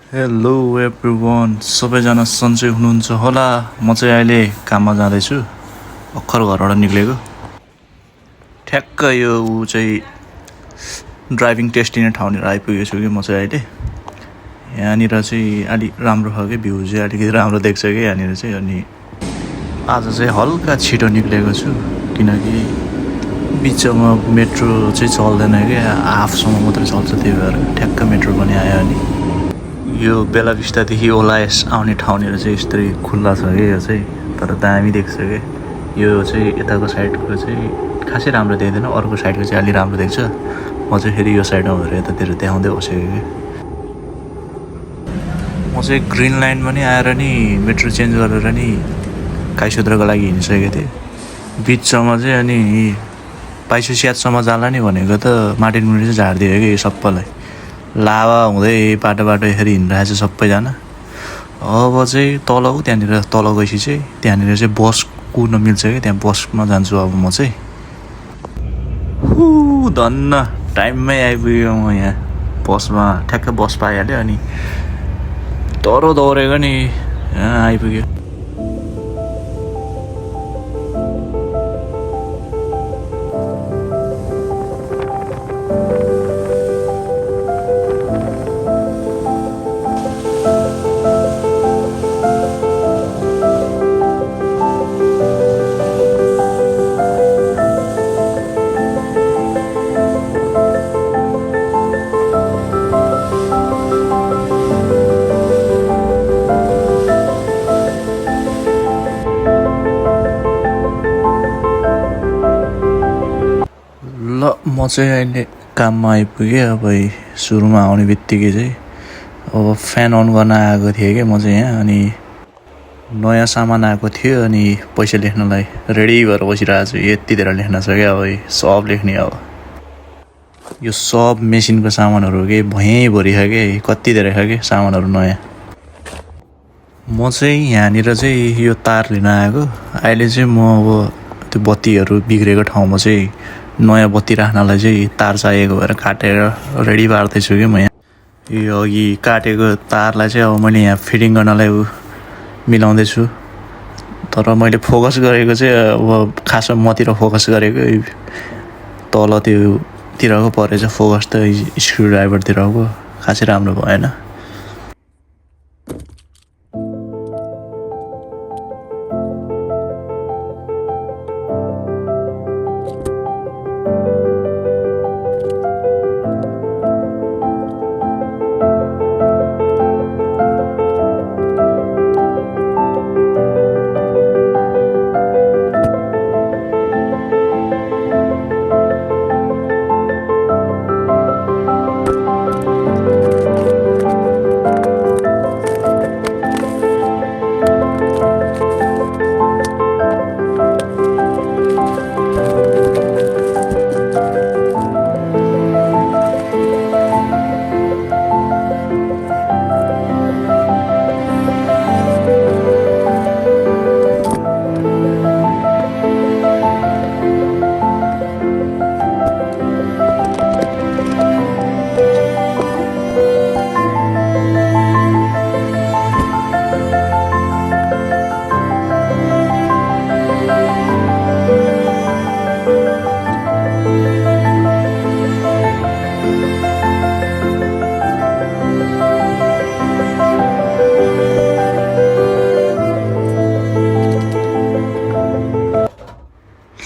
Hello everyone, सबैजना सन्चै हुनुहुन्छ होला। म चाहिँ अहिले काममा जाँदैछु, भर्खर घरबाट निक्लेको। ठ्याक्क यो चाहिँ ड्राइभिङ टेस्ट लिने ठाउँनिर आइपुगेको छु कि म चाहिँ अहिले। यहाँनिर चाहिँ अलिक राम्रो खालको भ्यू चाहिँ अलिकति राम्रो देख्छ कि यहाँनिर चाहिँ। अनि आज चाहिँ हल्का छिटो निक्लेको छु किनकि बिचमा मेट्रो चाहिँ चल्दैन कि, हाफसम्म मात्रै चल्छ, त्यही भएर ठ्याक्क मेट्रो पनि आयो। अनि यो बेला बिस्तादेखि ओलाएस आउने ठाउँनिर चाहिँ यस्तै खुल्ला छ कि यो चाहिँ, तर दामी देख्छ कि। यो चाहिँ यताको साइडको चाहिँ खासै राम्रो देख्दैन, अर्को साइडको चाहिँ अलि राम्रो देख्छ। म चाहिँ फेरि यो साइडमा भएर यतातिर देखाउँदै बसेको कि। म चाहिँ ग्रिन लाइनमा नि आएर नि मेट्रो चेन्ज गरेर नि काइसूत्रको लागि हिँडिसकेको थिएँ बिचमा चाहिँ। अनि पाइसुस्यादसम्म जाला नि भनेको त मार्टिन मुनि चाहिँ झारिदियो कि सबैलाई। लाभा हुँदै बाटो यसरी हिँडिरहेको छ सबैजना। अब चाहिँ तल हो, त्यहाँनिर तल गएपछि चाहिँ त्यहाँनिर चाहिँ बस कुद्न मिल्छ कि, त्यहाँ बसमा जान्छु अब म चाहिँ। धन्न टाइममै आइपुग्यो म यहाँ बसमा, ठ्याक्क बस पाइहाल्यो। अनि तर दौडेको नि यहाँ आइपुग्यो। ल म चाहिँ अहिले काममा आइपुगेँ। अब सुरुमा आउने बित्तिकै चाहिँ अब फ्यान अन गर्न आएको थिएँ कि म चाहिँ यहाँ। अनि नयाँ सामान आएको थियो, अनि पैसा लेख्नलाई रेडी भएर बसिरहेको छु। यति धेरै लेख्न छ क्या, अब सब लेख्ने। अब यो सब मेसिनको सामानहरू के भयैँभरि छ कि, कति धेरै छ कि सामानहरू नयाँ। म चाहिँ यहाँनिर चाहिँ यो तार लिन आएको। अहिले चाहिँ म अब त्यो बत्तीहरू बिग्रेको ठाउँमा चाहिँ नयाँ बत्ती राख्नलाई चाहिँ तार चाहिएको भएर काटेर रेडी पार्दैछु कि म यहाँ। यो अघि काटेको तारलाई चाहिँ अब मैले यहाँ फिटिङ गर्नलाई मिलाउँदैछु। तर मैले फोकस गरेको चाहिँ अब खासमा मतिर फोकस गरेको, तल त्योतिरको परेछ फोकस त स्क्रु ड्राइभरतिरको, खासै राम्रो भएन।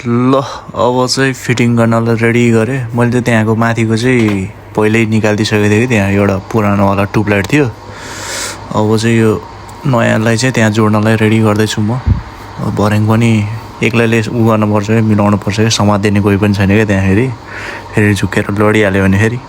ल अब चाहिँ फिटिङ गर्नलाई रेडी गरेँ मैले। त त्यहाँको माथिको चाहिँ पहिल्यै निकालिदिइसकेको थिएँ कि, त्यहाँ एउटा पुरानोवाला ट्युबलाइट थियो। अब चाहिँ यो नयाँलाई चाहिँ त्यहाँ जोड्नलाई रेडी गर्दैछु म। भर्याङ पनि एक्लैले गर्नुपर्छ कि, मिलाउनु पर्छ कि, समात्दिने कोही पनि छैन क्या त्यहाँ। फेरि झुकेर लडिहाल्यो भने फेरि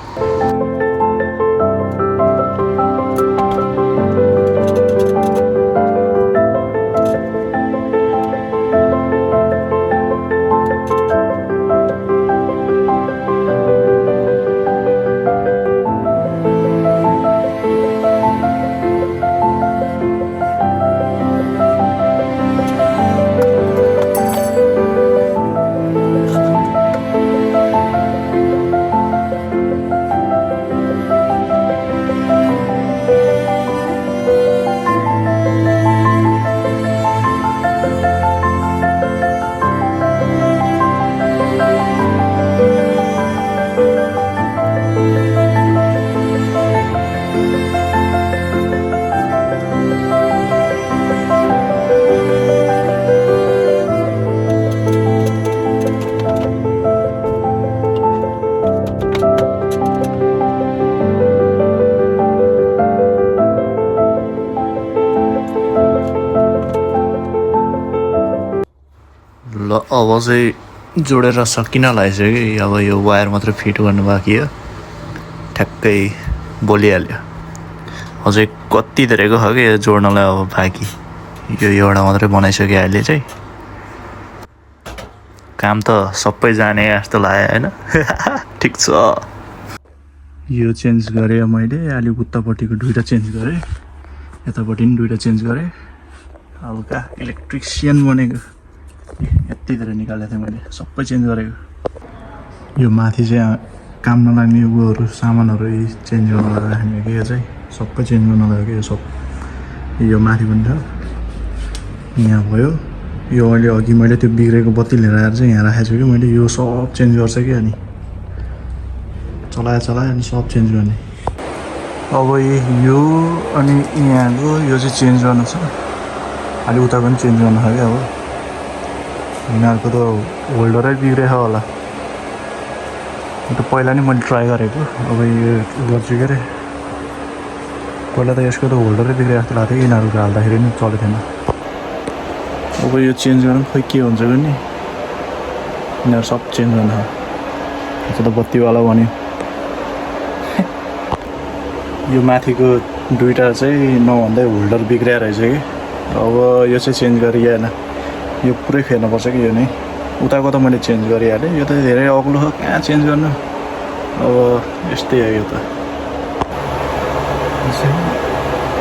अब चाहिँ जोडेर सकिन लागिसक्यो। अब यो वायर मात्र फिट गर्नु बाँकी हो, ठ्याक्कै बोलिहाल्यो। अझै कति धेरैको छ कि यो जोड्नलाई अब बाँकी। यो एउटा मात्रै बनाइसक्यो अहिले चाहिँ। काम त सबै जाने जस्तो लाग्यो होइन। ठिक छ। यो चेन्ज गरेँ मैले, अलिक उतापट्टिको दुइटा चेन्ज गरेँ, यतापट्टि पनि दुइटा चेन्ज गरेँ। हल्का इलेक्ट्रिसियन बनेको यति धेरै निकालेको थिएँ मैले, सबै चेन्ज गरेको। यो माथि चाहिँ काम नलाग्ने उयोहरू सामानहरू चेन्ज गर्न लगाएको कि यो चाहिँ सबै चेन्ज गर्न लगाएको। यो सब यो माथि पनि छ, यहाँ भयो। यो अहिले अघि मैले त्यो बिग्रेको बत्ती लिएर आएर चाहिँ यहाँ राखेको छु कि मैले। यो सब चेन्ज गर्छ कि अनि चलायो अनि सब चेन्ज गर्ने। अब यो अनि यहाँको यो चाहिँ चेन्ज गर्नु छ, अलि उता पनि चेन्ज गर्नु छ कि। अब यिनीहरूको त होल्डरै बिग्रेछ होला। त पहिला नि मैले ट्राई गरेको, अब यो गर्छु के अरे। पहिला त यसको त होल्डरै बिग्रेको जस्तो लाग्थ्यो, यिनीहरूको हाल्दाखेरि नि चलेको थिएन। अब यो चेन्ज गर्नु खोइ के हुन्छ भने यिनीहरू सब चेन्ज गर्नु छ। त बत्तीवाला भन्यो। यो माथिको दुइटा चाहिँ नभन्दै होल्डर बिग्रिया रहेछ कि। अब यो चाहिँ चेन्ज गरिएन, यो पुरै फेर्नुपर्छ कि यो नै। उताको त मैले चेन्ज गरिहालेँ, यो त धेरै अग्लो हो, कहाँ चेन्ज गर्नु। अब यस्तै हो यो त।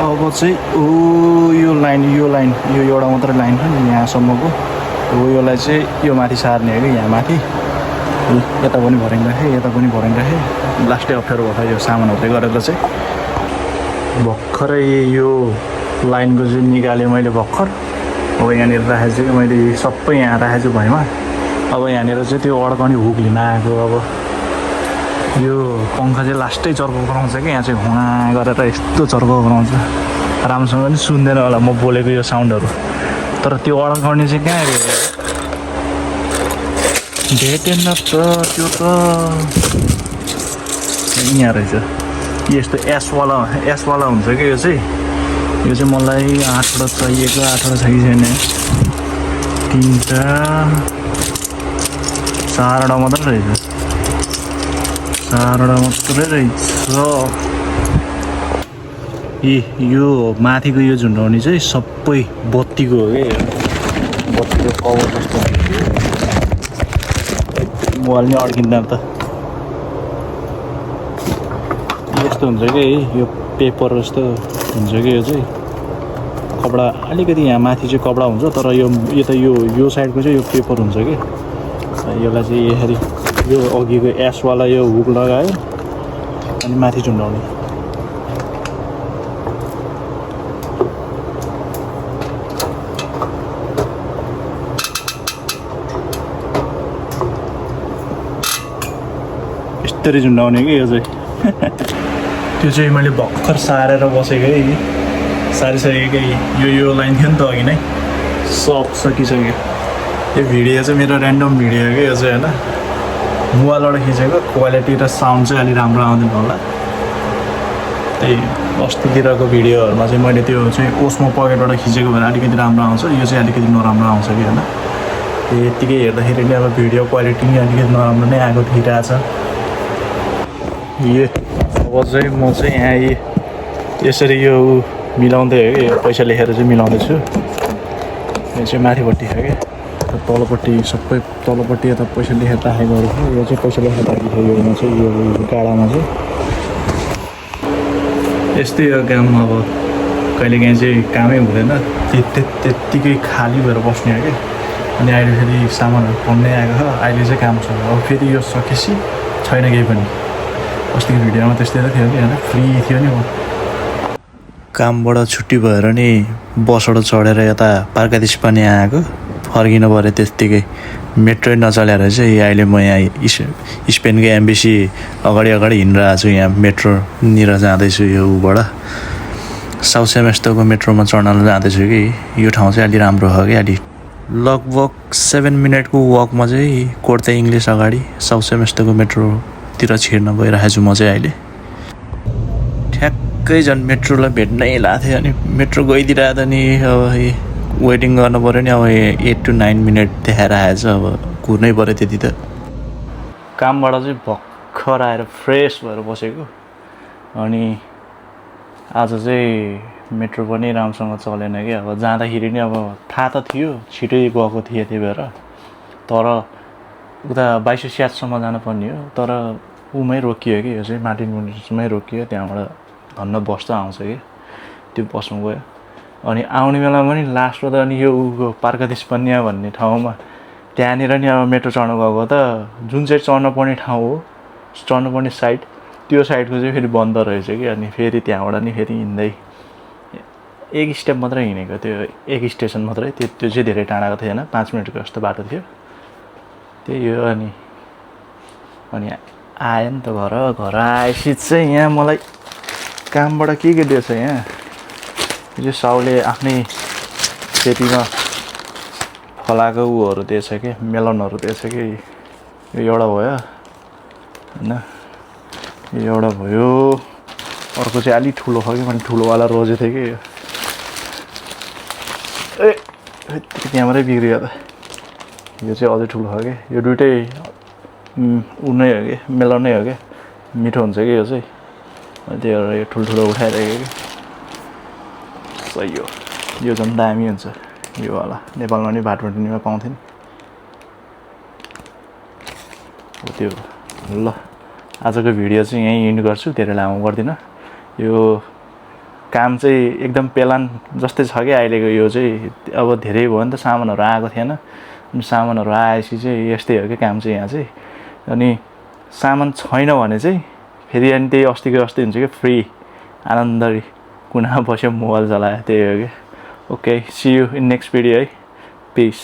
अब चाहिँ यो लाइन यो एउटा मात्रै लाइन हो नि यहाँसम्मको। हो योलाई चाहिँ यो माथि सार्ने हो कि, यहाँ माथि यता पनि भर्याङ राखेँ, यता पनि भर्याङ राखेँ। लास्टै अप्ठ्यारो भयो यो सामानहरूले गरेर चाहिँ। भर्खरै यो लाइनको चाहिँ निकालेँ मैले भर्खर। अब यहाँनिर राखेको छु कि मैले, सबै यहाँ राखेको छु भैँमा। अब यहाँनिर चाहिँ त्यो अड्काउने हुक लिन आएको। अब यो पङ्खा चाहिँ लास्टै चर्को गराउँछ कि, यहाँ चाहिँ हुँ गरेर यस्तो चर्को गराउँछ। राम्रोसँग पनि सुन्दैन होला म बोलेको यो साउन्डहरू, तर त्यो अड्काउने चाहिँ कहाँ गयो भेटेन त। त्यो त यहाँ रहेछ। यस्तो एसवाला हुन्छ कि यो चाहिँ। यो चाहिँ मलाई 8वटा चाहिएको, 8वटा छ कि छैन, 3टा 4वटा मात्रै रहेछ, 4वटा मात्रै रहेछ। यो माथिको यो झुन्डाउने चाहिँ सबै बत्तीको हो कि, बत्तीको कभर जस्तो। मोबाइल नि अड्किँदैन त। यस्तो हुन्छ कि यो पेपर जस्तो हुन्छ कि यो चाहिँ कपडा। अलिकति यहाँ माथि चाहिँ कपडा हुन्छ, तर यो साइडको चाहिँ यो पेपर हुन्छ कि। यसलाई चाहिँ यसरी यो अघिको एसवाला यो हुक लगायो अनि माथि झुन्डाउने। यस्तरी झुन्डाउने कि यो चाहिँ। त्यो चाहिँ मैले भर्खर सारेर बसेको है, सारिसकेको यो लाइन थियो नि त अघि नै, सब सकिसक्यो। यो भिडियो चाहिँ मेरो ऱ्यान्डम भिडियो हो कि यो चाहिँ होइन, मोबाइलबाट खिचेको। क्वालिटी र साउन्ड चाहिँ अलिक राम्रो आउँदैन होला। त्यही अस्तितिरको भिडियोहरूमा चाहिँ मैले त्यो चाहिँ ओस्मो पकेटबाट खिचेको भने अलिकति राम्रो आउँछ, यो चाहिँ अलिकति नराम्रो आउँछ कि होइन। यत्तिकै हेर्दाखेरि नै अब भिडियो क्वालिटी नै अलिकति नराम्रो नै आएको देखिरहेछ। अब चाहिँ म चाहिँ यहाँ यसरी यो मिलाउँदै हो कि, पैसा लेखेर चाहिँ मिलाउँदैछु। यो चाहिँ माथिपट्टि हो कि, तलपट्टि सबै तलपट्टि यता पैसा लेखेर राखेकोहरू थियो। यो चाहिँ पैसा लेखेर राखेको थियो योमा चाहिँ, यो गाडामा चाहिँ। यस्तै हो काम। अब कहिलेकाहीँ चाहिँ कामै हुँदैन, त्यत्तिकै खाली भएर बस्ने हो कि। अनि अहिले फेरि सामानहरू कम्दै आएको छ, अहिले चाहिँ काम छ। अब फेरि यो सकेपछि छैन केही पनि। अस्तिको भिडियोमा त्यस्तै त थियो नि होइन, फ्री थियो नि। म कामबाट छुट्टी भएर नि बसबाट चढेर यता पार्कादेश पनि आएको, फर्किनु पऱ्यो त्यत्तिकै। मेट्रो नचलेर चाहिँ अहिले म यहाँ स्पेनको एम्बेसी अगाडि हिँडिरहेको छु। यहाँ मेट्रोनिर जाँदैछु, यो उबाट साउथ सेमेस्टरको मेट्रोमा चढ्न जाँदैछु कि। यो ठाउँ चाहिँ अलि राम्रो हो कि, अलि लगभग 7 मिनटको वकमा चाहिँ कोर्ते इङ्ग्लिस अगाडि साउथ सेमेस्टरको मेट्रोतिर छिर्न गइरहेको छु म चाहिँ अहिले। ठ्याक्कै झन् मेट्रोलाई भेट्नै लाग्थ्यो, अनि मेट्रो गइदिरहेको त नि अब वेटिङ गर्नु पऱ्यो नि। अब 8 to 9 मिनट देखाएर आएछ, अब कुर्नै पऱ्यो त्यति त। कामबाट चाहिँ भर्खर आएर फ्रेस भएर बसेको। अनि आज चाहिँ मेट्रो पनि राम्रोसँग चलेन कि। अब जाँदाखेरि नि अब थाहा त थियो छिटै गएको थिएँ, त्यही भएर। तर उता 22/7सम्म जानुपर्ने हो, तर उमै रोकियो कि, यो चाहिँ मार्टिन गुडिन्समै रोकियो। त्यहाँबाट धन्न बस त आउँछ कि, त्यो बसमा गयो। अनि आउने बेलामा पनि लास्टमा त अनि यो पार्कदेश पन्या भन्ने ठाउँमा त्यहाँनिर नि अब मेट्रो चढ्नु गएको त जुन चाहिँ चढ्नुपर्ने ठाउँ हो, चढ्नुपर्ने साइड, त्यो साइडको चाहिँ फेरि बन्द रहेछ कि। अनि फेरि त्यहाँबाट नि फेरि हिँड्दै एक स्टेप मात्रै हिँडेको, त्यो एक स्टेसन मात्रै, त्यो चाहिँ धेरै टाढाको थिएन, 5 मिनटको जस्तो बाटो थियो, त्यही हो। अनि आयो नि त घर आएपछि चाहिँ यहाँ मलाई कामबाट के दिएछ, यहाँ यो साउले आफ्नै खेतीमा फलाएको उहरू दिएछ कि, मेलनहरू दिएछ कि। यो एउटा भयो होइन, यो एउटा भयो, अर्को चाहिँ अलिक ठुलो खालको, मैले ठुलोवाला रोजेको थिएँ कि। त्यहाँबाटै बिग्रियो त, यो चाहिँ अझै ठुलो खालको। यो दुइटै नै हो कि, मेलन नै हो कि, मिठो हुन्छ कि यो चाहिँ। त्यही भएर यो ठुल्ठुलो उठाइरहेको कि। सही हो, यो झन् दामी हुन्छ यो वाला। नेपालमा नि भाटभन्डीमा पाउँथ्यो नि त्यो। ल आजको भिडियो चाहिँ यहीँ इन्ड गर्छु, धेरै लामो गर्दिनँ। यो काम चाहिँ एकदम प्लान जस्तै छ कि अहिलेको। यो चाहिँ अब धेरै भयो नि त, सामानहरू आएको थिएन। अनि सामानहरू आएपछि चाहिँ यस्तै हो कि काम चाहिँ यहाँ चाहिँ। अनि सामान छैन भने चाहिँ फेरि अनि त्यही अस्तिको अस्ति हुन्छ कि, फ्री आनन्दरी कुनामा बस्यो मोबाइल चलायो, त्यही हो कि। Okay, see you in next video है, पिस।